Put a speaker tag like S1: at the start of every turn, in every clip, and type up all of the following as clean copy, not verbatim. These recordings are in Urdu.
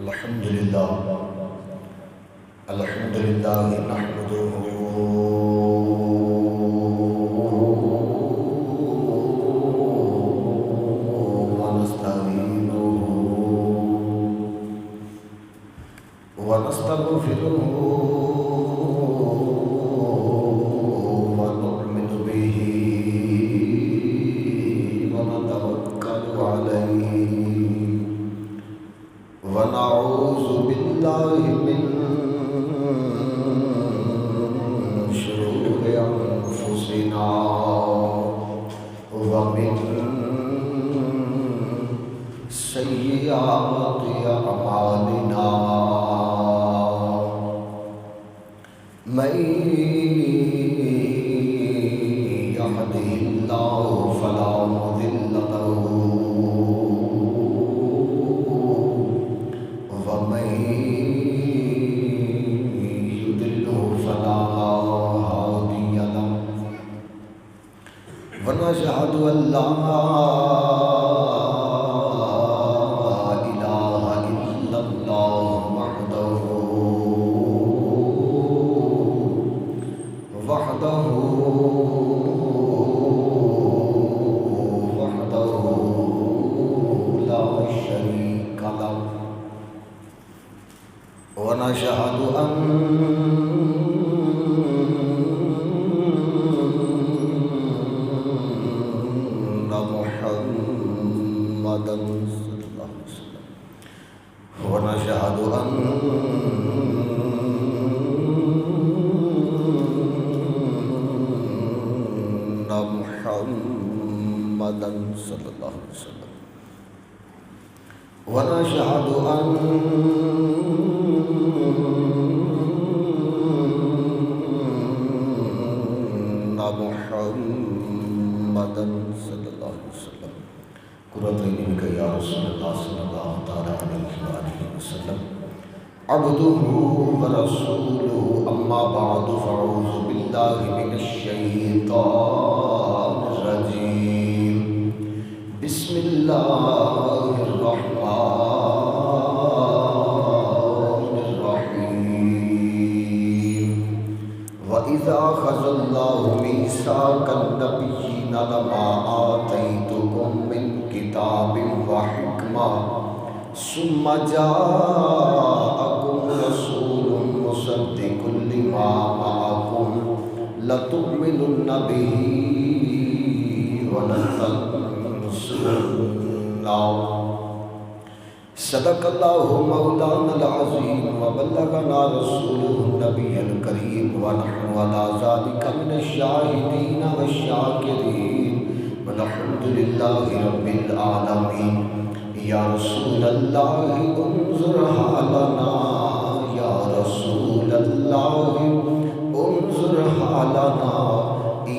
S1: الحمدللہ نحمده ونستعینه ونستغفره ونؤمن به ونتوکل علیہ ونعوذ باللہ من شرور انفسنا ومن سیئات اعمالنا من يهده الله فلا مضل له ومن يضلله فلا هادي له ونشهد أن لا إله إلا الله وحده لا شريك له ونشهد أن محمدا صلى الله عليه وسلم ونشهد أن محمدا صلى الله عليه وسلم ونشهد أن محمدا صلى الله عليه وسلم قرة عينك يا رسول الله صلى الله تعالى عليه وآله وسلم عبده ورسوله أما بعد فأعوذ بالله من الشيطان الرجيم بسم الله الرحمن الرحيم وإذا أخذ الله ميثاق النبيين لما آتيتكم من كتاب وحكمة ثم جاءكم رسول مصدق لما معكم لتؤمنن به ولتنصرنه صدق الله مولانا العظيم وبلغنا رسوله النبي الكريم ونحن على ذلك من الشاهدين والشاكرين والحمد لله رب العالمين يا رسول الله انظر حالنا يا رسول الله انظر حالنا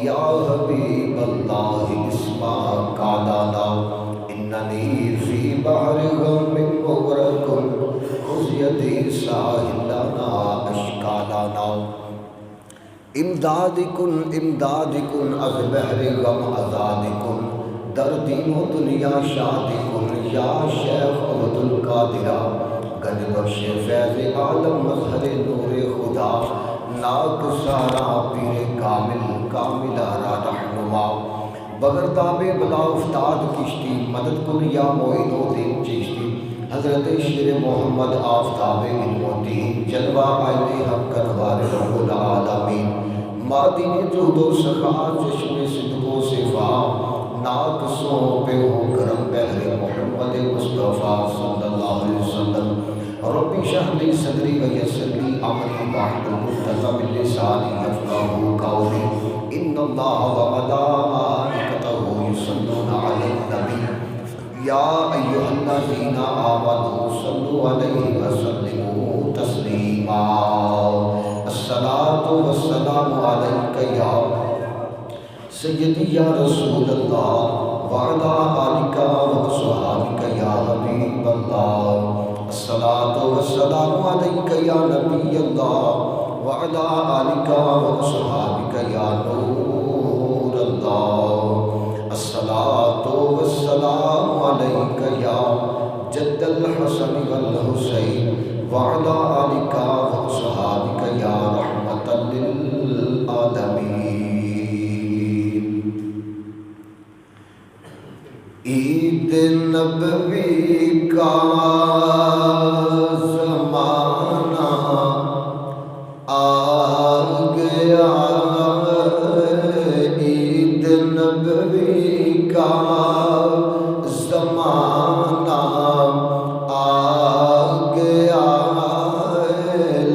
S1: يا حبيب الله اسمع قالنا إنني في بحر غم مغرق خذ يدي ساحلنا أشكالنا امدادكم از بحر غم آزادكم دردی و دنیا شادكم یا شیخ عبد القادر گنج بخش فیض عالم مظہر نور خدا ناک سارا پیر کامل را رہنما بغیر تاب بلا افتاد کشتی مدد کن یا معین و دین چشتی حضرت شیر محمد آفتاب علم و دین جلوہ آئین حق انوار رب العالمین مادین جود و سخا چشم صدق و صفا ناک سو پہ ہو کرم بحر محمد مصطفیٰ صلی اللہ علیہ وسلم ربی شرح لی صدری و یسر لی امری واحلل عقدۃ من لسانی یفقہوا قولی ان اللہ و ملائکتہ یصلون علی النبی یا ایھا الذین آمنوا صلوا علیہ وسلموا تسلیما الصلاۃ والسلام علیک یا سیدی یا رسول اللہ وعلی آلک وصحابک یا حبیب اللہ الصلاۃ والسلام علیک یا نبی اللہ وعلی آلک وصحابک یا نور اللہ الصلاۃ والسلام علیک یا جد الحسن والحسین وعلى آلك وأصحابك يا رحمة للعالمين. عید نبوی کا زمانہ آ گیا، عید نبوی کا زمانہ آ گیا،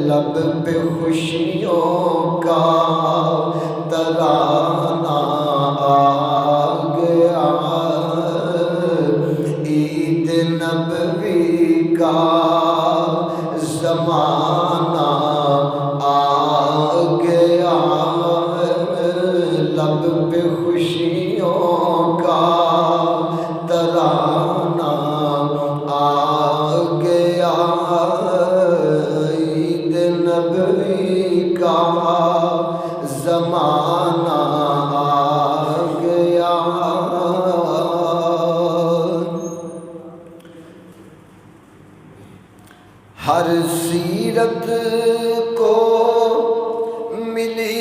S1: لب پہ خوشیوں کا ترانہ آ گیا، عید نبوی کا زمانہ آ گیا، لب پہ خوشیوں کا ترانہ آ گیا، عید نبوی کا زمانہ آ گیا۔ ہر سیرت کو ملی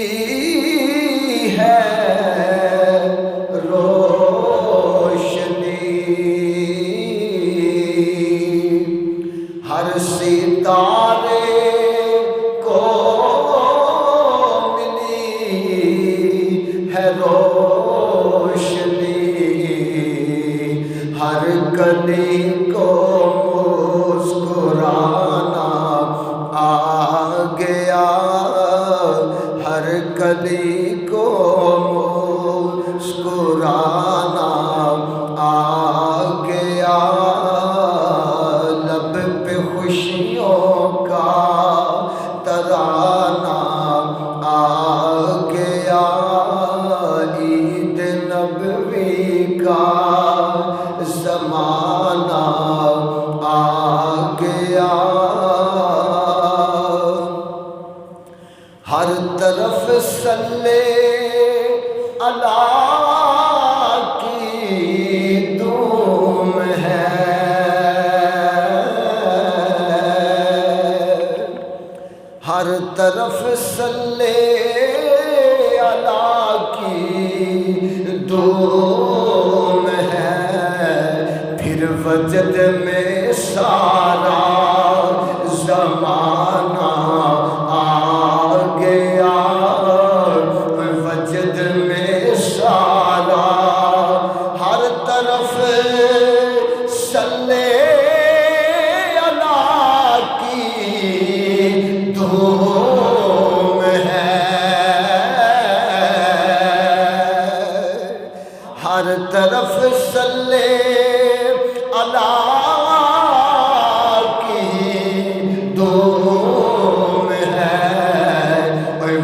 S1: ہے روشنی، ہر ستارے کو ملی ہے روشنی، ہر کلی کو مسکرانا آ گیا، ہر کلی کو مسکرانا آ گیا، لب پہ خوشیوں کا ترانہ آ گیا، عید نبوی کا زمانہ آ گیا، ہر طرف صلی اللہ کی دھوم ہے، ہر طرف صلی اللہ کی دھوم ہے، پھر وجد میں سارا زمانہ آ گیا، وجد میں سارا ہر طرف صلی اللہ کی دھوم ہے، ہر طرف صلی اللہ کی دھوم ہے،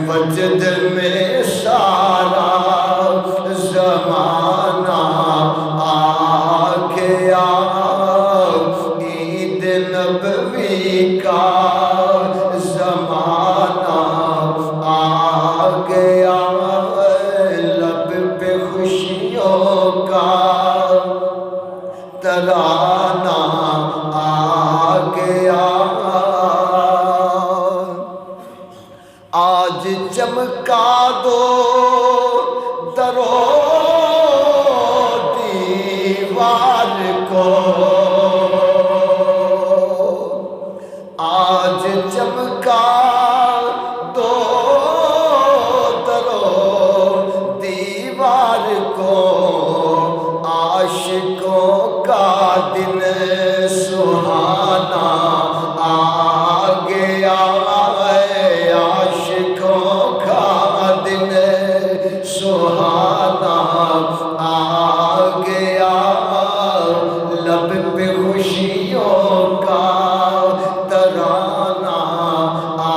S1: وجد میں سارا زمانہ آ گیا، عید نبوی کا زمانہ آ گیا، لب پہ خوشیوں کا ترانہ آ گیا، آج چمکا دو درو دیوار کو، آج چمکا دو درو دیوار کو، عاشقوں کا دن سہانا آ گیا، عاشقوں کا دن سہانا آ گیا، لب پہ خوشیوں کا ترانہ آ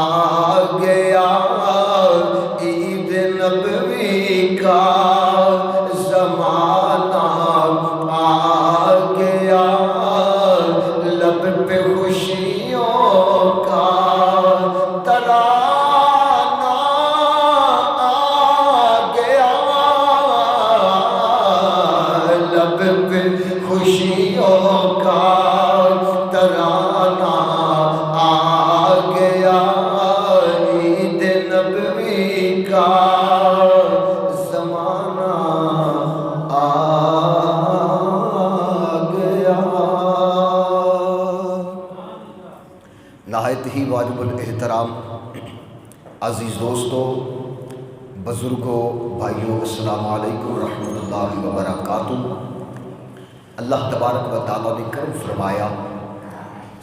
S1: نہایت ہی واجب الاحترام عزیز دوستوں، بزرگوں، بھائیوں، السلام علیکم ورحمۃ اللہ وبرکاتہ۔ اللہ تبارک و تعالیٰ نے کرم فرمایا،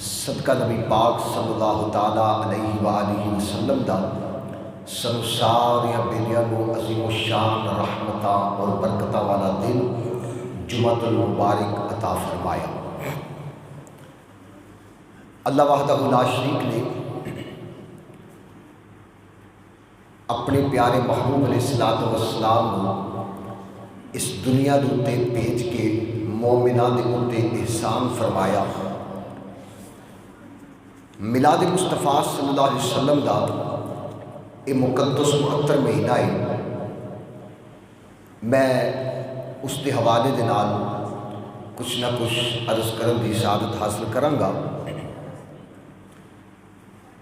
S1: صدقہ نبی پاک صلی اللہ تعالیٰ علیہ وآلہ وسلم دا سنو سارے بیلیاں کو عظیم و شان رحمتاں اور برکتاں والا دن جمعۃ المبارک عطا فرمایا۔ اللہ وحدہ لا شریک نے اپنے پیارے محبوب علیہ الصلوۃ والسلام کو اس دنیا دے اُتے بھیج کے مومناں دے اُتے احسان فرمایا۔ میلاد مصطفیٰ صلی اللہ علیہ وسلم دا یہ مقدس معطر مہینہ ہے۔ میں اس کے حوالے دے نال کچھ نہ کچھ عرض کرن دی سعادت حاصل کراں گا۔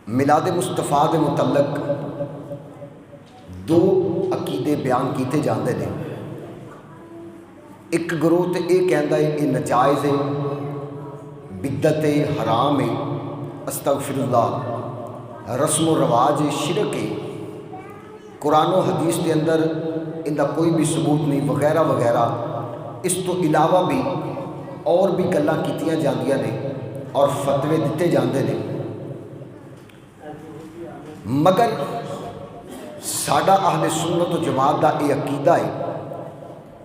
S1: میلاد مصطفیٰ دے متعلق دو عقیدے بیان کیتے جاندے نے۔ ایک گروہ تے یہ کہندا ہے یہ ناجائز ہے، بدعت ہے، حرام ہے، استغفر اللہ، رسم و رواج ہے، شرک ہے، قرآن و حدیث کے اندر ان کا کوئی بھی ثبوت نہیں وغیرہ وغیرہ۔ اس تو علاوہ بھی اور بھی گلاں کیتیاں جاندیاں نے اور فتوے دیتے جاندے نے، مگر ساڈا اہل سنت و جماعت کا یہ عقیدہ ہے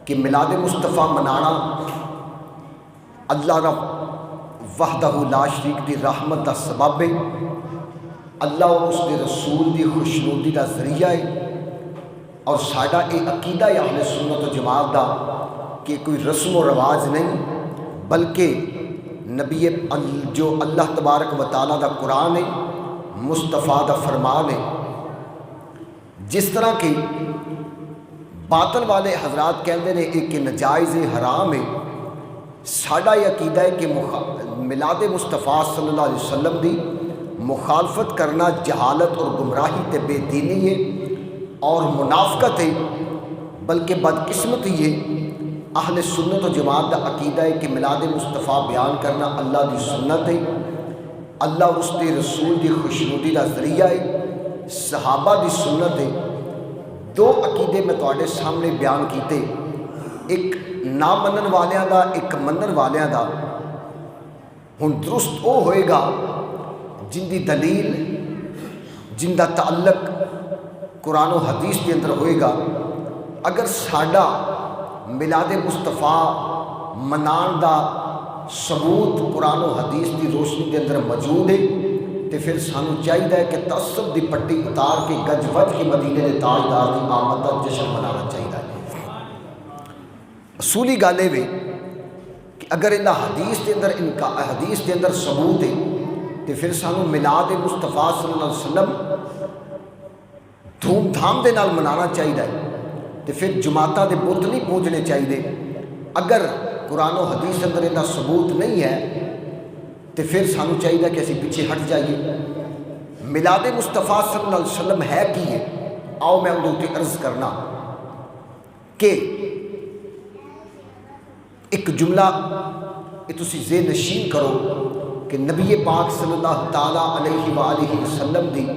S1: کہ میلاد مصطفیٰ منانا اللہ رب وحدہ لا شریک دی رحمت کا سبب ہے، اللہ اور اس کے رسول دی خوشنودی کا ذریعہ ہے۔ اور ساڈا یہ عقیدہ ہے اہل سنت و جماعت کا کہ کوئی رسم و رواج نہیں، بلکہ نبی جو اللہ تبارک و تعالیٰ دا قرآن ہے، مصطفیٰ دا فرمان ہے۔ جس طرح کہ باطل والے حضرات کہندے نے ایک ناجائز حرام ہے، ساڈا یہ عقیدہ ہے کہ میلاد مصطفیٰ صلی اللہ علیہ وسلم دی مخالفت کرنا جہالت اور گمراہی تے بے دینی ہے اور منافقت ہے، بلکہ بدقسمتی ہے۔ اہل سنت و جماعت کا عقیدہ ہے کہ میلاد مصطفیٰ بیان کرنا اللہ دی سنت ہے، اللہ اور اس کے رسول دی خوشنودی کا ذریعہ ہے، صحابہ دی سنت ہے۔ دو عقیدے میں تواڈے سامنے بیان کیتے، ایک نہ منن والیاں دا، ایک منن والیاں دا۔ ہن درست وہ ہوئے گا جن دی دلیل، جن دا تعلق قرآن و حدیث کے اندر ہوئے گا۔ اگر ساڈا میلاد مصطفیٰ منان دا ثبوت قرآن و حدیث کی روشنی کے اندر موجود ہے تو پھر سانو چاہیے کہ تعصب دی پٹی اتار کے گج وج کے مدینے کے تاجدار کی آمد کا جشن منانا چاہیے۔ اصولی گل یہ کہ اگر اللہ حدیث کے اندر حدیث کے اندر ثبوت ہے تو پھر سانو میلاد مصطفیٰ صلی اللہ علیہ وسلم دھوم دھام دے نال منانا چاہیے، تو پھر جماعتاں دے بت نہیں پوجنے چاہیے۔ اگر قرآن و حدیث اندر ان کا ثبوت نہیں ہے تو پھر سانو چاہیے کہ اسی پیچھے ہٹ جائیے۔ میلاد مصطفیٰ صلی اللہ علیہ وسلم ہے کی ہے؟ آؤ میں اندر تے عرض کرنا کہ ایک جملہ یہ تسی ذہن نشین کرو کہ نبی پاک صلی اللہ تعالیٰ علیہ وآلہ وسلم دی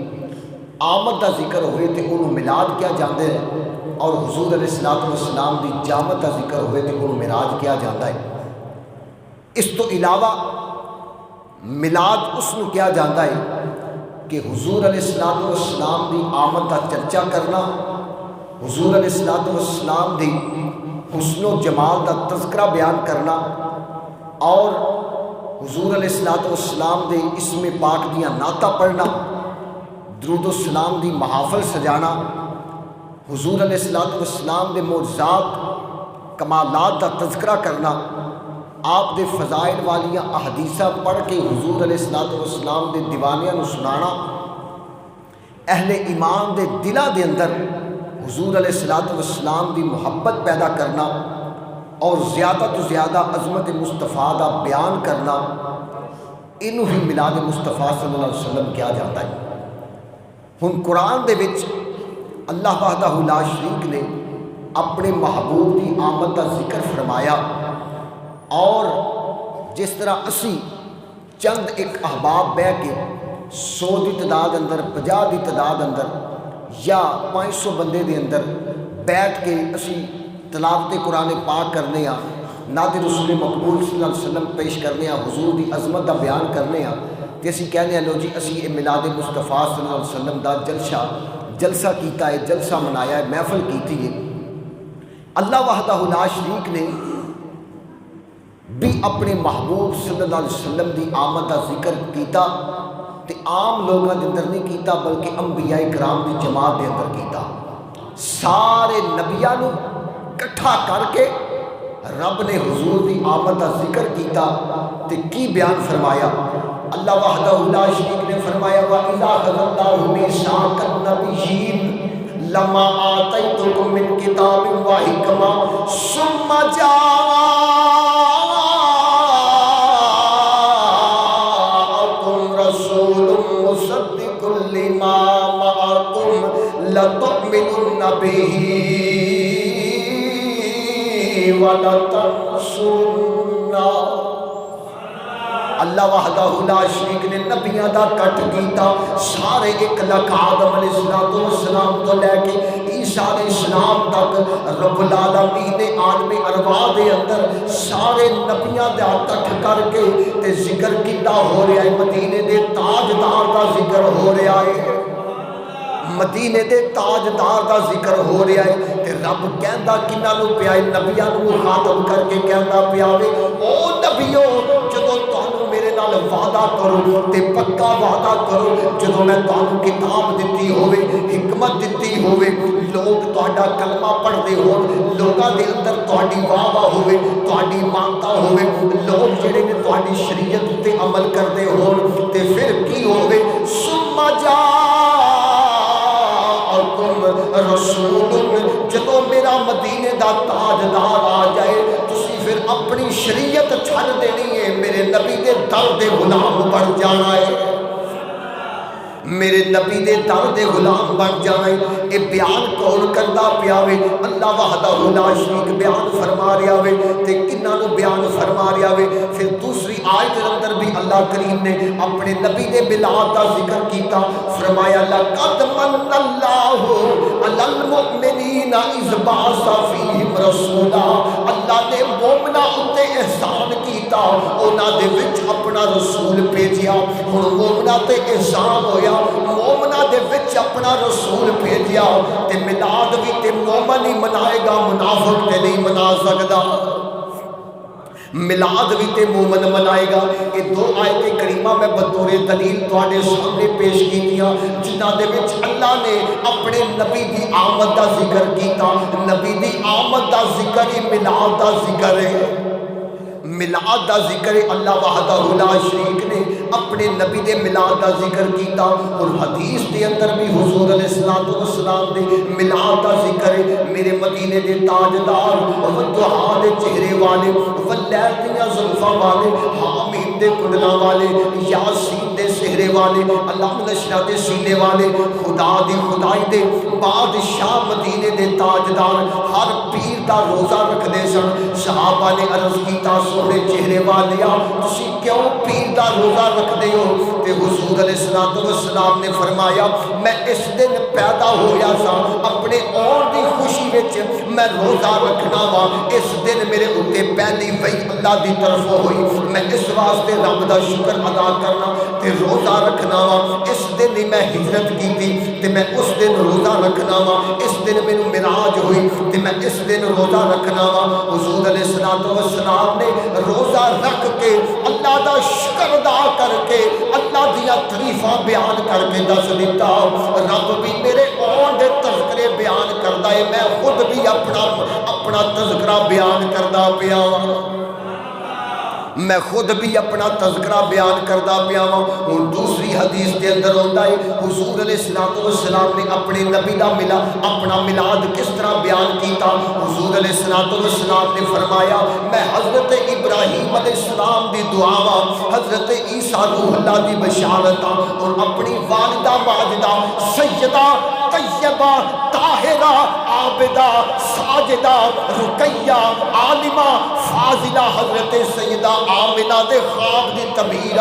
S1: آمد کا ذکر ہوئے تو انہوں میلاد کیا جاندے ہیں، اور حضور علیہ الصلوۃ والسلام دی جامت کا ذکر ہوئے تو انہوں معراج کیا جاتا ہے۔ اس تو علاوہ میلاد اس میں کیا جاتا ہے کہ حضور علیہ الصلوۃ والسلام دی آمد کا چرچا کرنا، حضور علیہ الصلوۃ والسلام دی حسن و جمال کا تذکرہ بیان کرنا، اور حضور علیہ الصلوۃ والسلام دے اسم پاک دیاں نعتاں پڑھنا، درود و سلام دی محافل سجانا، حضور علیہ الصلوۃ والسلام دے معجزات کمالات کا تذکرہ کرنا، آپ دے فضائل والیاں احادیثاں پڑھ کے حضور علیہ الصلوۃ والسلام دے دیوانیاں نو سنانا، اہل ایمان دے دلاں دے اندر حضور علیہ الصلوۃ والسلام دی محبت پیدا کرنا، اور زیادہ تو زیادہ عظمت مصطفیٰ دا بیان کرنا، انہوں ہی میلاد مصطفیٰ صلی اللہ علیہ وسلم کیا جاتا ہے۔ ہن قرآن دے وچ اللہ وحدہ لا شریک نے اپنے محبوب کی آمد کا ذکر فرمایا، اور جس طرح اسی چند ایک احباب بہ کے 100 کی تعداد اندر 50 کی تعداد اندر یا 500 بندے دے اندر بیٹھ کے اسی تلاوت قرآن پاک کرنے ہاں، نعت رسول مقبول صلی اللہ علیہ وسلم پیش کرنے ہاں، حضور دی عظمت دا بیان کرنے ہاں، تے اسی کہنے ہیں لو جی اسی میلاد مصطفیٰ صلی اللہ علیہ وسلم دا جلسہ کیتا ہے، جلسہ منایا ہے، محفل کیتی ہے۔ اللہ وحدہ لا شریک نے بھی اپنے محبوب صلی اللہ علیہ وسلم دی آمد کا ذکر کیتا تے عام لوگوں کے اندر نہیں کیتا بلکہ انبیاء کرام دی جماعت کے اندر کیتا۔ سارے نبیاں نو کٹھا کر کے رب نے حضور دی آمد کا ذکر کیتا تے کی بیان فرمایا؟ اللہ وحدہ لا شریک نے فرمایا وَإِذَا أَخَذَ اللَّهُ مِيثَاقَ النَّبِيِّينَ لَمَا آتَيْتُكُم مِّن كِتَابٍ وَحِكْمَةٍ ثُمَّ جَاءَكُمْ رَسُولٌ مُّصَدِّقٌ لِّمَا مَعَكُمْ لَتُؤْمِنُنَّ بِهِ وَلَتَنصُرُنَّهُ۔ اللہ وحدہ لا شریک نے نبیوں دا کٹ کیتا، سارے 1 لاکھ آدم علیہ السلام تو لے کے عیسیٰ علیہ السلام تک رب العالمین نے عالم ارواح دے اندر سارے نبیوں دا کٹ کر کے تے ذکر کیتا ہو رہا ہے، مدینے دے تاجدار دا ذکر ہو رہا ہے، مدینے دے تاجدار دا ذکر ہو رہا ہے تے رب کہندا کنہاں نوں پیا ہے؟ نبیاں نوں مخاطب کر کے کہندا پیا وے او نبیو جدوں تانوں میرے نال وعدہ کرو تے پکا وعدہ کرو، جدوں میں تانوں کتاب دتی ہوے، حکمت دتی ہوے، لوگ تہاڈا کلمہ پڑھدے ہون، لوکاں دے اندر تہاڈی واہ واہ ہوے، تہاڈی مانتا ہوے، لوگ جڑے نے تہاڈی شریعت تے عمل کردے ہون تے پھر کی ہوے؟ ثم رسول، جدو میرا مدینے دا تاجدار آ جائے تسی پھر اپنی شریعت چھڑ دینی ہے، میرے نبی دے در دے غلام بن جانا ہے، میرے نبی دے در دے غلام بن جانا ہے۔ یہ بیان کون کردا پیا وے؟ اللہ وحدہ لا شریک بیان فرما رہا وے تے کنہاں نوں بیان فرما رہا وے؟ پھر دوسری آیت اندر بھی اللہ کریم نے اپنے نبی دے میلاد دا ذکر کیتا، فرمایا لقد من اللہ علی المؤمنین اذ بعث فیہم رسولا، اللہ نے مومناں اُتے احسان کیتا، انہاں دے وچ اپنا رسول بھیجیا۔ ہن مومناں تے احسان ہویا، مومنہ دے وچ اپنا رسول بھیجیا تے میلاد بھی تے مومن ہی منائے گا، منافق تے نہیں منا سکدا، میلاد بھی تے مومن منائے گا۔ یہ 2 آیت کریمہ میں بطور دلیل تواڈے سامنے پیش کیتیاں جنہاں دے وچ اللہ نے اپنے نبی دی آمد دا ذکر کیتا۔ نبی دی آمد دا ذکر ہی میلاد دا ذکر ہے، میلاد دا ذکر اللہ وحدہ لا شریک نے اپنے نبی دے میلاد دا ذکر کیتا، اور حدیث دے اندر بھی حضور علیہ السلام دے میلاد دا ذکر ہے۔ میرے مدینے دے تاجدار والضحیٰ دے چہرے والے، واللیل دیاں زلفاں والے، حامیم دے کنڈلاں والے، یاسین دے سہرے والے، اللہ نشرہ دے سینے والے، خدا دی خدائی دے بادشاہ مدینے دے تاجدار ہر پیر دا روزہ رکھ دے سن۔ صحابہ نے عرض کیتا سونے چہرے والیا تسی کیوں پیر دا روزہ رکھ دے ہو؟ تے حضور علیہ السلام نے فرمایا میں اس دن پیدا ہویا سا، اپنے اور دی خوشی وچ میں روزہ رکھنا وا، اس دن میرے اُتے پہلی وحی اللہ دی طرف ہوئی، میں اس واسطے رب دا شکر ادا کرنا تے روزہ رکھنا وا، اس دن ہی میں ہجرت کیتی تے میں اس دن روزہ رکھنا وا، اس دن مینوں معراج ہوئی تے میں اس دن روزہ رکھنا وا۔ حضور علیہ السلام نے روزہ رکھ کے اللہ دا شکر ادا کر کے اللہ دیا تعریفاں بیان کر کے دس دیتا، رب بھی میرے اون دے تذکرے بیان کردا ہے، میں خود بھی اپنا تذکرہ بیان کردا پیا ہاں، میں خود بھی اپنا تذکرہ بیان کردا پیا ہاں۔ ہن دوسری حدیث دے اندر ہوندا ہے حضور علیہ السلام نے اپنے نبی دا اپنا میلاد کس طرح بیان کیتا؟ حضور علیہ السلام نے فرمایا میں حضرت ابراہیم علیہ السلام دی دعاواں، حضرت عیسیٰ روح اللہ دی بشارتاں اور اپنی والدہ ماجدہ سیدہ طیبہ طاہرہ عابدہ ساجدہ رقیہ عالمہ فاضلہ حضرت سیدہ آمنہ دے خواب دی تعبیر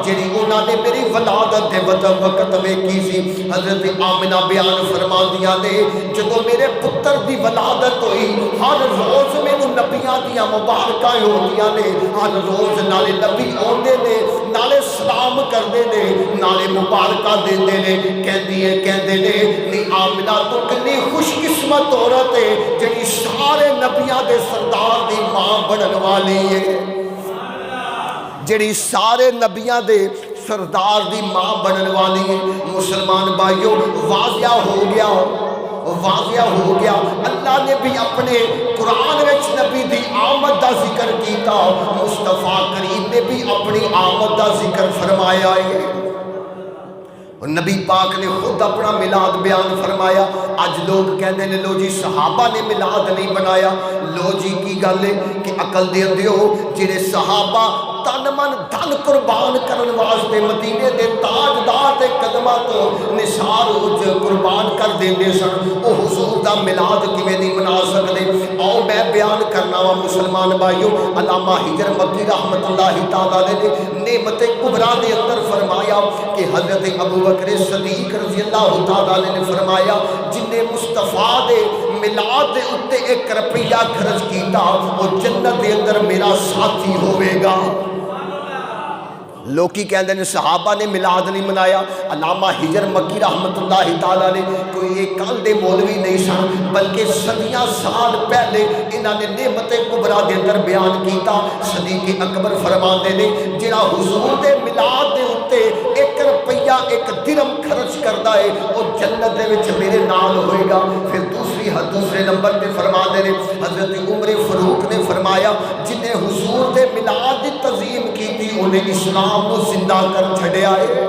S1: جڑی انہاں نے میری ولادت دے وقت ویکھی سی حضرت آمنہ بیان فرماندیاں نے جدوں میرے پتر دی ولادت ہوئی ہر روز مینوں نبیاں دیاں مبارکاں ہوندیاں نے ہر روز نالے نبی اوندے نے نالے سلام کردے نے نالے مبارکاں دیندے نے کہندے نے نی آمنہ تو کنی خوش قسمت عورت ہے جڑی سارے نبیاں دے سردار دی ماں بنن والی ہے جڑی سارے نبیاں دے سردار دی ماں بنن والی ہے مسلمان بھائیو واضح ہو گیا اللہ نے بھی اپنے قرآن وچ نبی دی آمد دا ذکر کیتا مصطفیٰ کریم نے بھی اپنی آمد دا ذکر فرمایا ہے اور نبی پاک نے خود اپنا میلاد بیان فرمایا آج لوگ کہتے ہیں لو جی صحابہ نے میلاد نہیں بنایا لو جی کی گل ہے کہ عقل دے دیو جڑے صحابہ تن من دھن قربان کرن واسطے مدینے دے تاجدار دے قدماں تو نثار قربان کر دیندے سن او حضور دا میلاد کیویں نہیں منا سکدے او میں بیان کرنا وا مسلمان بھائیو علامہ ہجر مکی رحمت اللہ تعالی علیہ نے نعمت کبریٰ دے اندر فرمایا کہ حضرت ابو بکر صدیق رضی اللہ تعالی عنہ نے فرمایا جن نے مصطفیٰ دے میلاد دے اُتے 1 روپیہ خرچ کیتا وہ جنت دے اندر میرا ساتھی ہوئے گا لوکی کہندے نے صحابہ نے میلاد نہیں منایا علامہ ہجر مکی رحمت اللہ تعالیٰ نے کوئی یہ کل دے مولوی نہیں سن بلکہ صدیاں سال پہلے انہاں نے نعمت کبریٰ دے اندر بیان کیتا صدیق اکبر فرماندے نے جڑا حضور دے میلاد دے اُتے 1 روپیہ 1 درہم خرچ کردا ہے وہ جنت دے وچ میرے نال ہوئے گا پھر دوسرے نمبر پہ فرماندے نے حضرت عمر فاروق نے فرمایا جن نے حضور دے میلاد دی تعظیم کی تھی انہیں اسلام کو زندہ کر چھڑیا ہے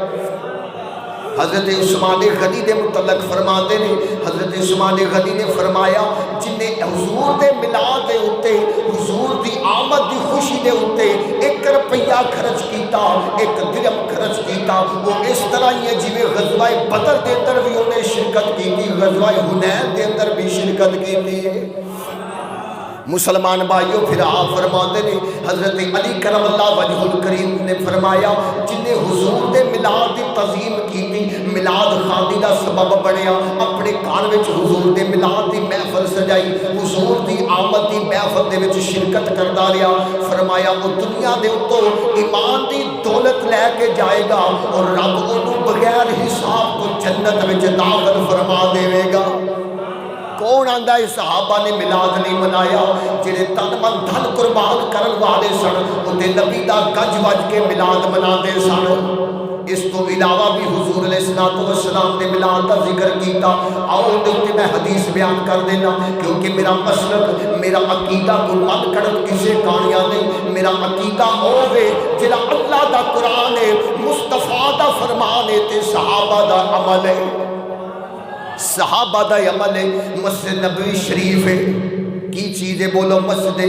S1: حضرت عثمان غنی دے متعلق فرماتے نے حضرت عثمان غنی نے فرمایا جن نے حضور دے میلاد دے اُتے حضور دی آمد دی خوشی دے اُتے 1 روپیہ خرچ کیتا 1 درہم خرچ کیتا وہ اس طرح ہی ہے جویں غزوہ بدر دے اندر بھی انہیں شرکت کی تھی غزوہ حنین دے اندر بھی شرکت کی تھی مسلمان بھائیوں پھر آپ فرماتے نے حضرت علی کرم اللہ وجہ الکریم نے فرمایا جن نے حضور دے میلاد دی تعظیم کی تھی میلاد خاندی دا سبب بنیا اپنے گھر وچ حضور دے میلاد دی محفل سجائی حضور دی آمد دی محفل دے وچ شرکت کردا رہیا فرمایا وہ دنیا دے اوتوں ایمان دی دولت لے کے جائے گا اور رب اونوں بغیر حساب تو جنت وچ داخل فرما دے گا کون آندا ہے صحابہ نے میلاد نہیں منایا جڑے تن من دھن قربان کرن والے سن اوتے نبی دا گج وج کے میلاد مناندے سن اس تو علاوہ بھی حضور علیہ السلام نے میلاد کا ذکر کیتا آؤ دے میں حدیث بیان کر دینا کیونکہ میرا مسلک میرا عقیدہ کو مت کڑک کسے کہانیاں نہیں میرا عقیدہ ہوے جڑا اللہ دا قرآن ہے مصطفیٰ دا فرمان ہے تے صحابہ دا عمل ہے صحابہ دا عمل ہے مسجد نبوی شریف ہے کی چیزیں بولو مسجد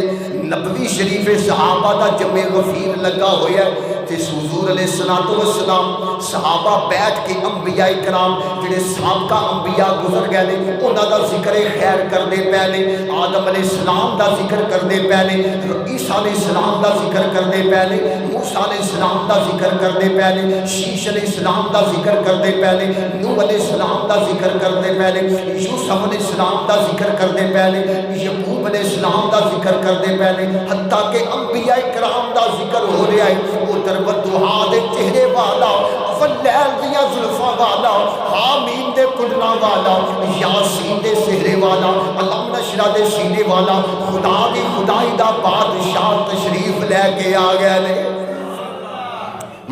S1: نبوی شریف صحابہ دا جمع غفیر لگا ہویا ہے جس حضور علیہ السلام صحابہ بیٹھ کے انبیاء کرام جڑے سابقہ انبیاء گزر گئے نے انہاں دا ذکر خیر کرنے پہلے آدم علیہ السلام دا ذکر کرنے پہلے عیسیٰ علیہ السلام دا ذکر کرنے پہلے موسیٰ علیہ السلام دا ذکر کرنے پہلے شیش علیہ السلام دا ذکر کرنے پہلے نوح علیہ السلام دا ذکر کرنے پہلے یوسف علیہ السلام دا ذکر کرنے پہلے یعقوب علیہ السلام دا ذکر کرنے پہلے حتیٰ کہ انبیاء کرام دا ذکر ہو رہا ہے ادھر ودہا دے چہرے والا واللیل دیا زلفا والا حامین دے کلنا والا یاسین دے سہرے والا علم نشرہ دے سینے والا خدا دی خدائی دا بادشاہ تشریف لے کے آ گئے نے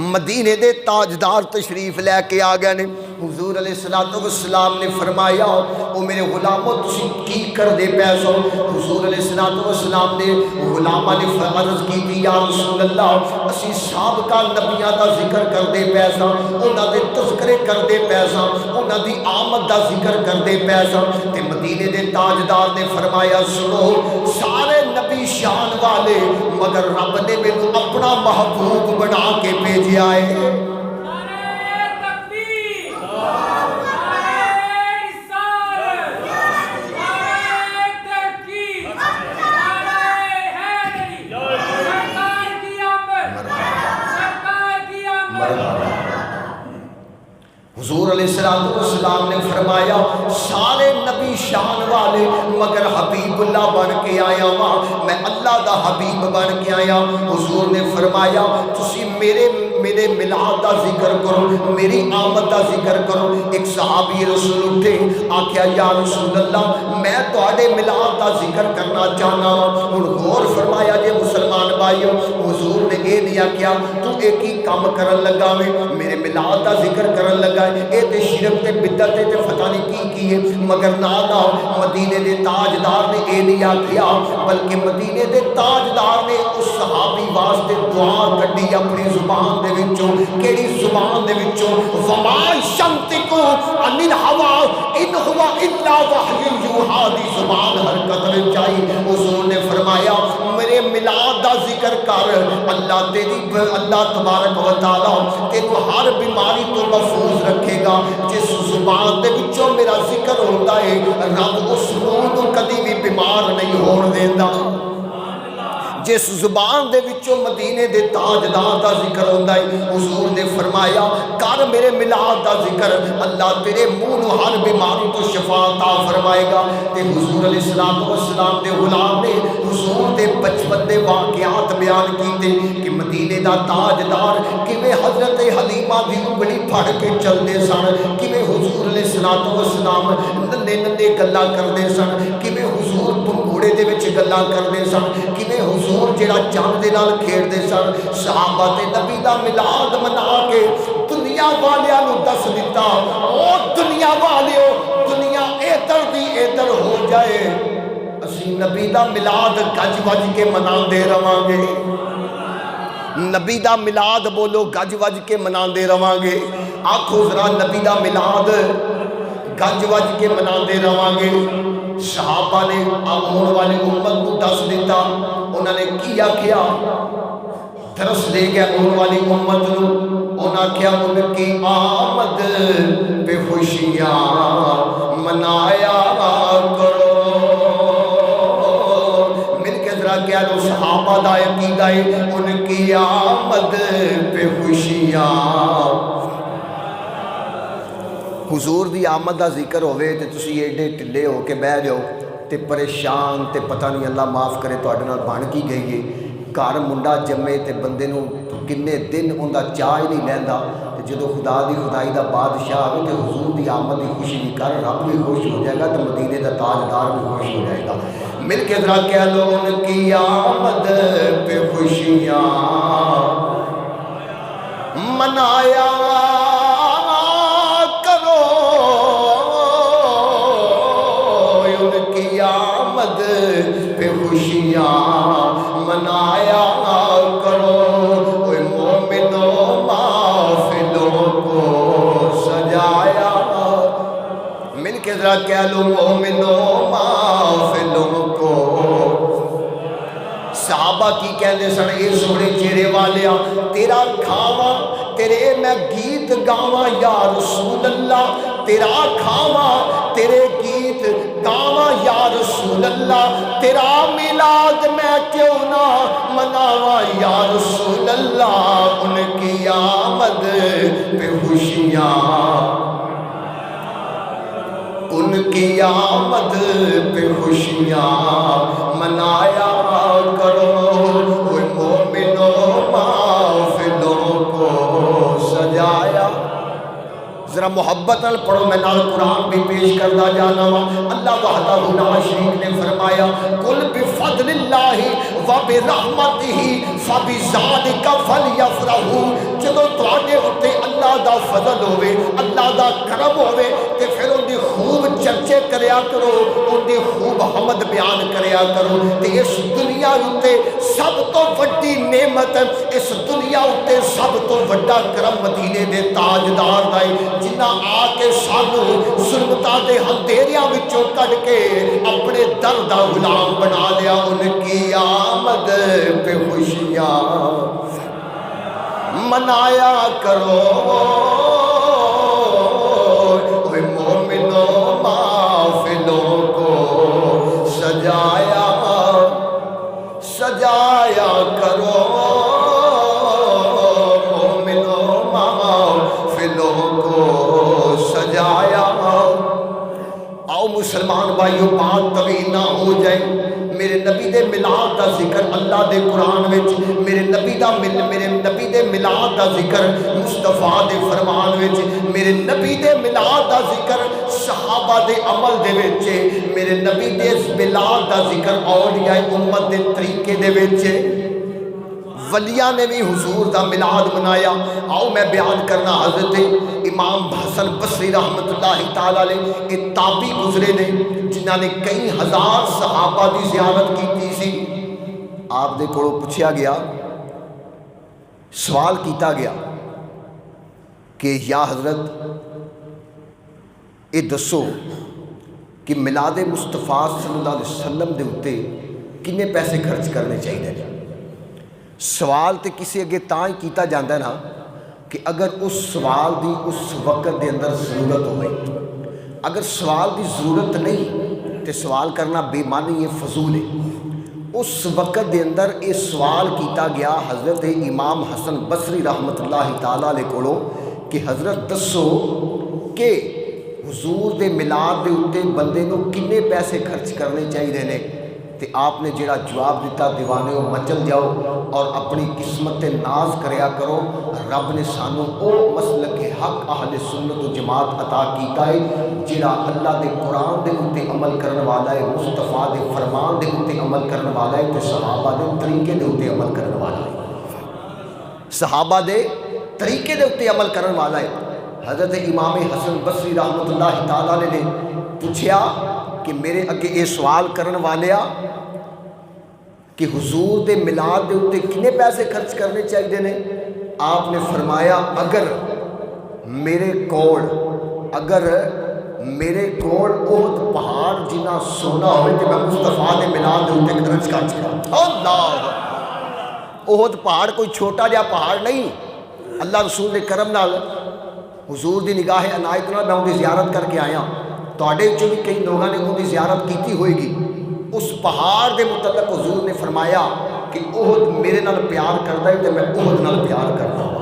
S1: مدینے دے تاجدار تشریف لے کے آ گئے نے حضور علیہ السلام نے فرمایا او میرے غلاموں تسی کی کر دے پیسو حضور علیہ السلام نے غلامہ نے عرض کی تھی یا رسول اللہ اسی سابقہ نبیاں دا ذکر کر دے پیسا انہاں دے تذکرے کر دے پیسا انہاں دی آمد دا ذکر کر دے پیسا تے مدینے دے تاجدار نے فرمایا سنو سارے نبی شان والے مگر رب نے مینوں اپنا محبوب بنا کے بھیجا ہے حضور علیہ السلام نے فرمایا سارے نبی شان والے مگر حبیب اللہ بن کے آیا ہاں، میں اللہ دا حبیب بن کے آیا۔ حضور نے فرمایا تسی میرے ملاد دا ذکر کرو، میری آمد دا ذکر کرو۔ ایک صحابی رسول اٹھے، آکھیا یا رسول اللہ میں تواڈے ملاد دا ذکر کرنا چاہنا ہوں۔ ہن غور فرمایا جے مسلمان بھائیو، حضور نے اے نہیں آکھیا تو ایک ہی کام کرن لگا وے، میرے ملاد دا ذکر کرن لگا ہے، اے تے شرک تے بدعت تے پتہ نہیں کی ہے، مگر نہ مدینے دے تاجدار نے اے نہیں آکھیا، بلکہ مدینے دے تاجدار نے اس صحابی واسطے دعا کڈی اپنی زبان دے وچوں۔ کیڑی زبان دے وچوں؟ وما ينطق عن الهوى ان هو الا وحی یوحی دی زبان حرکت وچ آئی۔ حضور نے فرمایا میرے ملاد دا ذکر کر، اللہ تبارک و تعالی تینوں ہر بیماری تو محفوظ رکھے گا۔ جس زبان دے وچوں میرا ذکر ہوندا ہے رب اس نوں کدی بھی بیمار نہیں ہون دیندا۔ جس زبان دے وچوں مدینے دے تاجدار دا ذکر ہوندا ہے، حضور نے فرمایا کر میرے ملاد دا ذکر، اللہ تیرے منہ نو ہر بیماری تو شفا عطا فرمائے گا۔ تے حضور علیہ السلام دے غلام نے حضور دے بچپن دے واقعات بیان کیتے کہ مدینے دا تاجدار کیویں حضرت حلیمہ دی انگلی پھڑ کے چلدے سن، کیویں حضور علیہ السلام ننے ننے گلاں کردے سن، کیویں حضور پنگوڑے دے وچ گلاں کردے سن، کیویں حضور جڑا چاند دے نال کھیڈدے سن۔ صحابہ تے نبی دا ملاد منا کے دنیا والیاں نوں دس دتا، او دنیا والیو دنیا ادھر دی ادھر ہو جائے، اسی نبی دا ملاد گج وج کے مناندے رواں گے۔ نبی دا ملاد بولو گج وج کے مناندے رواں گے۔ آکھو ذرا نبی دا ملاد گج وج کے مناندے رواں گے۔ صحابہ نے آنے والی امت کو دس دیتا، انہوں نے کیا کیا درس دے گیا آنے والی امت کو۔ انہوں کیا ان کی آمد پہ خوشیاں منایا کرو۔ مل کے ذرا کیا لو صحابہ دا عقیدہ ہے ان کی آمد پہ خوشیاں۔ حضور دی آمد دا ذکر ہوئے تے تسی ایڈے ٹلے ہو کے بہ جاؤ تے پریشان تے پتہ نہیں اللہ معاف کرے تواڈے نال بن کی گئی ہے۔ گھر منڈا جمے تے بندے نوں کنے دن اوندا چاہ ہی نہیں لیندا، تے جدوں خدا دی خدائی دا بادشاہ آوے تے حضور دی آمد دی خوشی بھی کر، رب بھی خوش ہو جائے گا تے مدینے دا تاجدار بھی خوش ہو جائے گا۔ مل کے ذرا کہہ لو ان کی آمد پہ خوشیاں منایا پہ خوشیاں منایا کرو۔ اوے مومنو محفلوں کو سجایا، مل کے ذرا کہہ لو مومنو محفلوں کو۔ صحابہ کی کہنے سن اے سونے چہرے والیاں تیرا کھاواں تیرے میں گیت گاواں یا رسول اللہ، تیرا کھاواں تیرے گیت گاواں یا رسول اللہ، تیرا میلاد میں کیوں نہ مناواں یا رسول اللہ۔ ان کی آمد پہ خوشیاں، ان کی آمد پہ خوشیاں منایا کرو۔ وہ مومنوں محفلوں کو سجایا۔ ذرا محبت نال پڑھو، میں نال قرآن بھی پیش کرتا جانا ہوں۔ اللہ وحدہ لا شریک نے فرمایا قل بفضل اللہ وبرحمتہ فبذالک فلیفرحوا۔ جدوں تواڈے اوتے اللہ دا فضل ہوے، اللہ دا کرم ہوے تے پھر ان دی خوب چرچے کریا کرو، ان دی خوب حمد بیان کریا کرو۔ تے اس دنیا اتے سب تو وڈی نعمت، اس دنیا اتے سب تو وڈا کرم مدینے دے تاجدار دا ہے، جنہ آ کے سانو ظلمتاں دے اندھیریاں وچوں کڈ کے اپنے در دا غلام بنا لیا۔ ان کی آمد پہ خوشیاں منایا کرو۔ اوے مومنوں محفلوں کو سجایا سجایا کرو۔ مومنوں محفلوں کو سجایا۔ آؤ مسلمان بھائیو، بات طویل نہ ہو جائے، میرے نبی دے میلاد دا ذکر اللہ دے قرآن وچ، میرے نبی دے میلاد دا ذکر مصطفیٰ دے فرمان وچ، میرے نبی دے میلاد دا ذکر صحابہ دے عمل دے وچ، میرے نبی دے میلاد دا ذکر اولیاء امت دے طریقے دے وچ۔ ولیاں نے بھی حضور دا میلاد منایا۔ آؤ میں بیان کرنا، حضرت امام حسن بصری رحمت اللہ تعالی علیہ ایک تابعی گزرے نے جنہاں نے کئی ہزار صحابہ دی زیارت کی سی۔ آپ دے کولوں پوچھا گیا، سوال کیتا گیا کہ یا حضرت اے دسو کہ میلاد مصطفیٰ صلی اللہ علیہ وسلم دے اتے کنے پیسے خرچ کرنے چاہیے؟ سوال تے کسی اگے تاں ہی کیتا جاندہ نا کہ اگر اس سوال دی اس وقت دے اندر ضرورت ہوئے۔ اگر سوال دی ضرورت نہیں تے سوال کرنا بے معنی یہ فضول ہے۔ اس وقت دے اندر یہ سوال کیتا گیا حضرت امام حسن بصری رحمت اللہ تعالیٰ علیہ کولو کہ حضرت دسو کہ حضور دے میلاد دے اتے بندے نو کنے پیسے خرچ کرنے چاہیے نے؟ تے آپ نے جڑا جواب دیتا، دیوانے ہو مچل جاؤ اور اپنی قسمت ناز کریا کرو، رب نے سانو او مسلک حق اہل سنت و جماعت عطا کیتا ہے جڑا اللہ دے قرآن دے اتے عمل کرنے والا ہے، مصطفیٰ دے فرمان دے اتے عمل کرنے والا ہے، تے صحابہ دے طریقے دے اتے عمل کرنے والا ہے، صحابہ دے طریقے دے اتے عمل کرنے والا ہے۔ حضرت امام حسن بصری رحمت اللہ تعالیٰ نے پوچھا کہ میرے اگے یہ سوال کرنے والیا کہ حضور دے میلاد دے اتے کنے پیسے خرچ کرنے چاہیے نے؟ آپ نے فرمایا اگر میرے کوڑ احد پہاڑ جنہ سونا ہوئے کہ میں مصطفیٰ دے میلاد دے اتے خرچ کر چکا۔ اللہ، احد پہاڑ کوئی چھوٹا جا پہاڑ نہیں، اللہ رسول دے کرم نال حضور دی نگاہ عنایت نال میں ان کی زیارت کر کے آیا۔ توڑے جو بھی کئی لوگوں نے ان کی زیارت کیتی ہوئے گی۔ اس پہاڑ دے متعلق حضور نے فرمایا کہ احد میرے نال پیار کرتا ہے تو میں احد نال پیار کرتا ہوں۔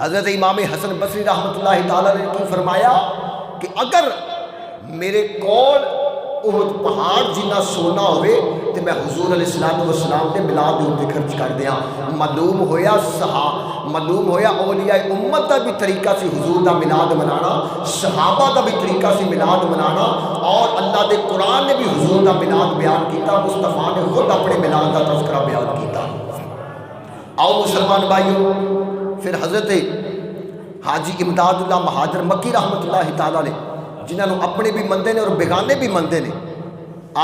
S1: حضرت امام حسن بصری رحمت اللہ تعالیٰ نے کی فرمایا کہ اگر میرے کول احد پہاڑ جنہ سونا ہوئے تو میں حضور علیہ السلام دے میلاد دے اتے خرچ کر دیاں۔ معلوم ہویا اولیاء امت دا بھی طریقہ سی حضور دا میلاد منانا، صحابہ دا بھی طریقہ سی میلاد منانا، اور اللہ دے قرآن نے بھی حضور دا میلاد بیان کیتا، مصطفیٰ نے خود اپنے میلاد دا تذکرہ بیان کیتا۔ آؤ مسلمان بھائیو، پھر حضرت حاجی امداد اللہ مہاجر مکی رحمت اللہ تعالیٰ نے جنہوں نے اپنے بھی مندے نے اور بیگانے بھی مندے نے،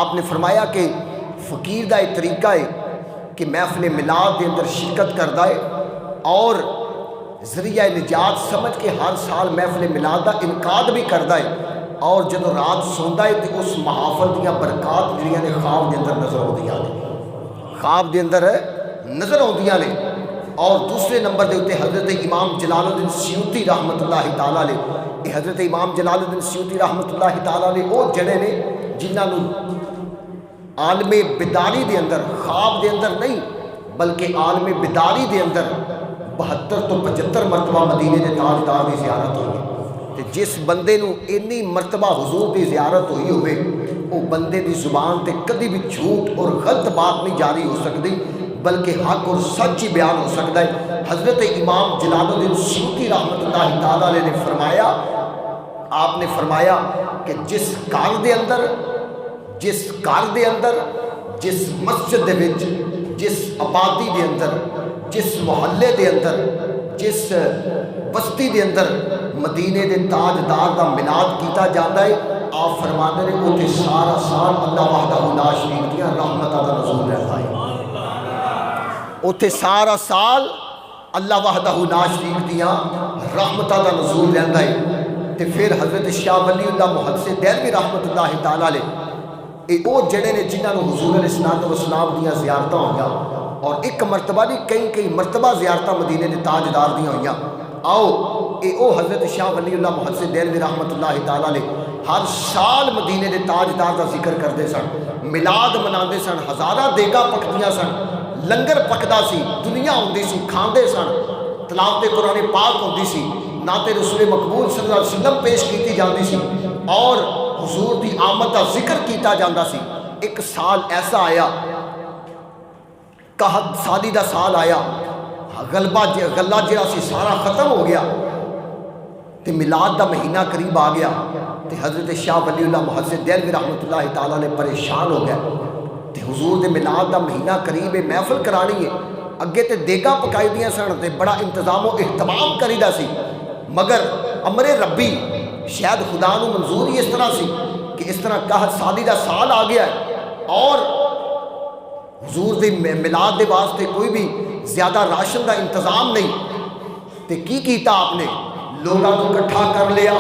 S1: آپ نے فرمایا کہ فقیر دا ایک طریقہ ہے کہ محفل میلاد دے اندر شرکت کردا ہے اور ذریعہ نجات سمجھ کے ہر سال محفل میلاد دا انعقاد بھی کردا ہے، اور جدو رات سوندا ہے تو اس محافل دیاں برکات جڑیاں نے خواب دے اندر نظر آؤندیاں نے، خواب دے اندر نظر آؤندیاں نے۔ اور دوسرے نمبر دے اتے حضرت امام جلال الدین سیوطی رحمت اللہ تعالیٰ علیہ، یہ حضرت امام جلال الدین سیوطی رحمت اللہ تعالیٰ علیہ وہ جڑے نے جنہوں عالم بیداری دے اندر، خواب دے اندر نہیں بلکہ عالم بیداری دے اندر 72 تو 75 مرتبہ مدینے دے تاجدار دی زیارت ہوئی۔ تے جس بندے نو انی مرتبہ حضور دی زیارت ہوئی ہوئے وہ بندے دی زبان تے کدی بھی جھوٹ اور غلط بات نہیں جاری ہو سکتی بلکہ حق اور سچ ہی بیان ہو سکتا ہے۔ حضرت امام جلال الدین سیوطی رحمت اللہ تعالیٰ علیہ نے فرمایا، آپ نے فرمایا کہ جس گھر دے اندر، جس مسجد دے وچ، جس آبادی دے اندر، جس محلے دے اندر، جس بستی دے اندر مدینے دے تاجدار دا میلاد کیتا جاتا ہے، آپ فرماتے ہیں اوتھے سارا سال اللہ وحدہ لا شریک دیاں رحمتاں دا نزول رہتا ہے۔ اوتھے سارا سال اللہ وحدہ لا شریک دیاں رحمتاں دا نزول رہتا ہے۔ تے پھر حضرت شاہ ولی اللہ محدث دہلوی رحمت اللہ تعالیٰ علیہ یہ وہ جڑے نے جنہاں نو حضور علیہ السلام دیاں زیارتاں ہوئیاں، اور ایک مرتبہ نہیں کئی مرتبہ زیارتاں مدینے دے تاجدار دیاں ہوئیاں۔ آؤ اے او حضرت شاہ ولی اللہ محدث دہلوی رحمت اللہ تعالیٰ علیہ ہر سال مدینے دے تاجدار دا ذکر کرتے سن، میلاد مناندے سن، ہزاراں دیگاں پکدیاں سن، لنگر پکدا سی، دنیا ہوندی سی، کھاندے سن، تلاوت قرآن پاک ہوندی سی، نعت رسول مقبول صلی اللہ علیہ وسلم پیش کی جاتی سی اور حضور دی آمد کا ذکر کیتا جاتا سی۔ ایک سال ایسا آیا، قحط سالی دا سال آیا، غلہ جہاں سی سارا ختم ہو گیا تے میلاد دا مہینہ قریب آ گیا تے حضرت شاہ ولی اللہ محدث دہلوی رحمۃ اللہ تعالیٰ نے پریشان ہو گیا تے حضور دے میلاد دا مہینہ قریب ہے، محفل کرانی ہے، اگے تے دیگاں پکائی دیاں سن تے بڑا انتظام و اہتمام کریدا سی، مگر امر ربی شاید خدا نو منظور ہی اس طرح سی کہ اس طرح قحط سالی دا سال آ گیا ہے اور حضور دے میلاد دے واسطے کوئی بھی زیادہ راشن دا انتظام نہیں، تے کی کیتا آپ نے؟ لوگاں کو اکٹھا کر لیا،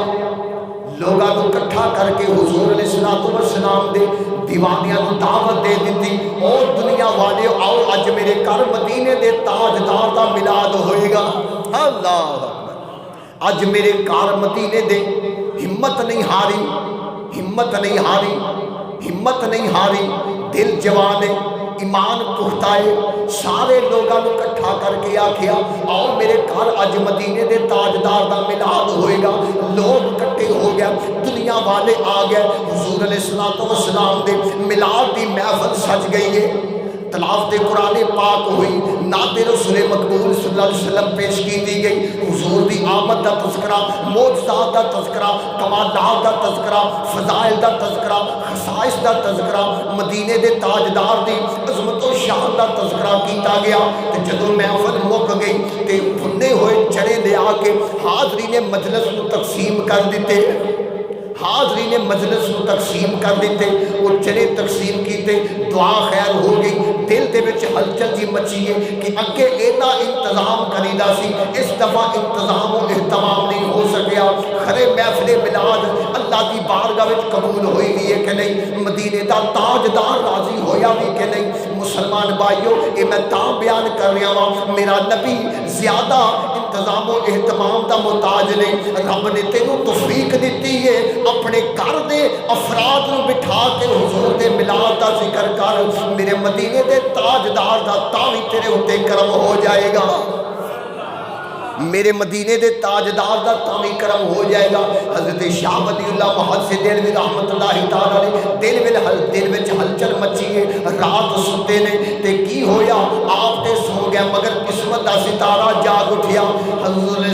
S1: لوگاں کو اکٹھا کر کے حضور علیہ السلام دے دیوانیاں کو دعوت دے دیتی، اور دنیا والے آؤ اج میرے گھر مدینے دے تاجدار دا میلاد ہوئے گا۔ اللہ اکبر، اج میرے گھر مدینے دے ہمت نہیں ہاری، ہمت نہیں ہاری، ہمت نہیں ہاری، دل جوان ہے، ایمان پختہ ہے، سارے لوگوں کو اکٹھا کر کے آکھیا آؤ میرے گھر اج مدینے دے تاجدار دا میلاد ہوئے گا۔ لوگ اکٹھے ہو گیا، دنیا والے آ گئے، حضور علیہ السلام دے میلاد دی محفل سج گئی ہے، تلاوت قرآن پاک ہوئی، نعت رسول مقبول صلی اللہ علیہ وسلم پیش کی دی گئی، حضور دی آمد دا تذکرہ، معجزات دا تذکرہ، کمالات دا تذکرہ، فضائل دا تذکرہ، خصائص دا تذکرہ، مدینے دے تاجدار دی عظمت و شان دا تذکرہ کیتا گیا۔ تے جدوں محفل مک گئی تے بھنے ہوئے چنے لے آ کے حاضرین مجلس کو تقسیم کر دیتے، حاضرین مجلس کو تقسیم کر دیتے، وہ چنے تقسیم کیتے، دعا خیر ہو گئی، دل دے وچ ہلچل جی مچی ہے کہ اگے اینا انتظام کریدا سی، اس دفعہ انتظام و اہتمام نہیں ہو سکیا۔ خرے محفل میلاد اللہ دی بارگاہ وچ قبول ہوئی بھی ہے کہ نہیں، مدینے دا تاجدار راضی ہویا بھی کہ نہیں۔ مسلمان بھائیو، یہ میں تاں بیان کر رہا ہوں، میرا نبی زیادہ انتظام و اہتمام دا محتاج نہیں، رب نے تینوں توفیق دیتی ہے اپنے گھر دے افراد نو بٹھا کے حضور دے میلاد دا ذکر کر، میرے مدینے دے تاجدار دا تاوی تیرے ہوتے کرم ہو جائے گا، میرے مدینے دے تاجدار دا تاوی کرم ہو جائے گا۔ حضرت شاہ ولی اللہ محدث دہلوی رحمت اللہ تعالیٰ نے دل وچ ہلچل مچی ہے، رات ستے نے تے کی ہویا، آپ تے سو گیا مگر قسمت دا ستارہ جاگ اٹھیا۔ حضور علیہ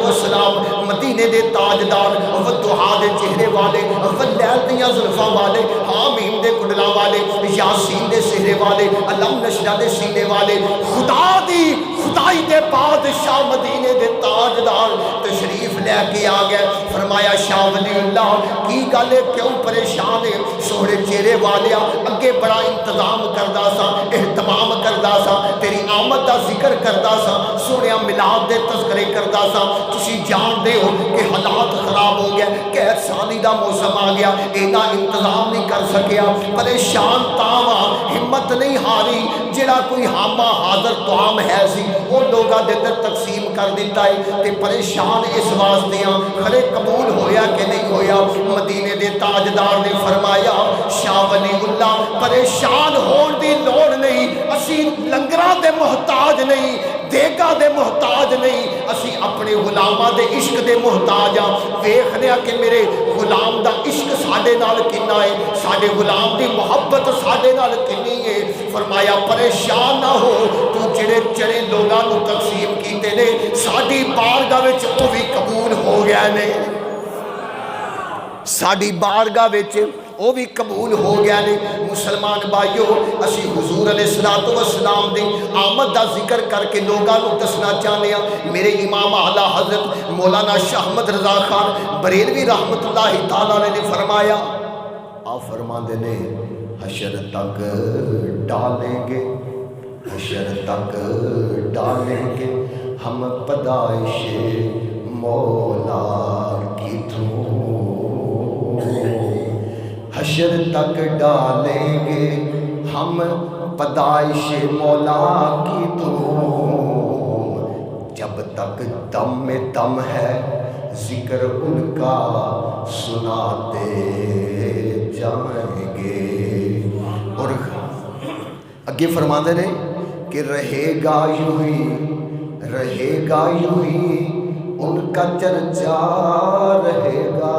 S1: السلام مدینے دے تاجدار، والضحیٰ دے چہرے والے، واللیل دیاں زلفاں والے، حامیم دے کڈلاں والے، یاسین دے سہرے والے، علم نشرہ دے سینے والے، خدا دی خدائی دے بادشاہ مدینے دے تاجدار تشریف لے کے آ گئے۔ فرمایا شاہ ولی اللہ کی گل ہے، کیوں پریشان ہے؟ سوڑے چہرے والیا اگے بڑا انتظام کردا سا، اہتمام کردا سا، تیری آمد دا ذکر کردا سا، سونیا میلاد دے تذکرے کردا سا، تسی جان دے ہو کہ حالات خراب ہو گئے، قحط سالی دا موسم آ گیا، اینا انتظام نہیں کر سکیا، پریشان تاواں، ہمت نہیں ہاری، جڑا کوئی حامہ حاضر توام ہے سی وہ لوگاں دے اندر تقسیم کر دیتا ہے تے پریشان اس واسطیاں خرے قبول ہویا کہ نہیں ہویا۔ مدینے دے تاجدار نے فرمایا شاہ ولی اللہ پریشان ہون دی لوڑ نہیں، اسی لنگراں دے محتاج نہیں، دیگا دے محتاج نہیں، اسی اپنے غلاماں دے عشق دے محتاج ہاں۔ ویکھنے کہ میرے غلام دا عشق ساڈے نال کنا ہے، ساڈے غلام دی محبت ساڈے نال کنی ہے۔ فرمایا پریشان نہ ہو، تو جڑے چڑے لوگاں نو تقسیم کیتے نے ساڈی بارگاہ وچ او بھی قبول ہو گیا نے، ساڈی بارگاہ وچ وہ بھی قبول ہو گیا نے۔ مسلمان بھائیو، اسی حضور علیہ السلام دی آمد دا ذکر کر کے لوگاں نو دسنا چاہنے ہیں۔ میرے امام اعلیٰ حضرت مولانا شاہ احمد رضا خان بریلوی رحمت اللہ تعالیٰ نے فرمایا، آپ فرماندے نے حشر تک ڈالیں گے، حشر تک ڈالیں گے ہم پیدائش مولا کی دھوم، حشر تک ڈالیں گے ہم پیدائش مولا کی دھوم، جب تک دم میں دم ہے ذکر ان کا سناتے جائیں گے۔ اور اگے فرماتے ہیں کہ رہے گا یوں ہی، رہے گا یوں ہی ان کا چرچا رہے گا،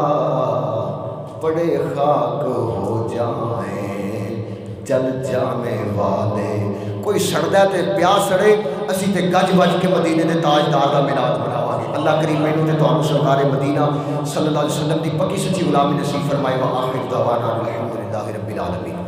S1: بڑے خاک ہو جائیں جل جانے والے۔ کوئی سڑدا تے پیاس سڑے، اسی تے گج وج کے مدینے دے تاجدار دا میلاد مناواں گے۔ اللہ کریم مینوں تے تانوں سرکار مدینہ صلی اللہ علیہ وسلم دی پکی سچی غلامی نصیب فرمائے۔ وآخر دعوانا الحمدللہ رب العالمین۔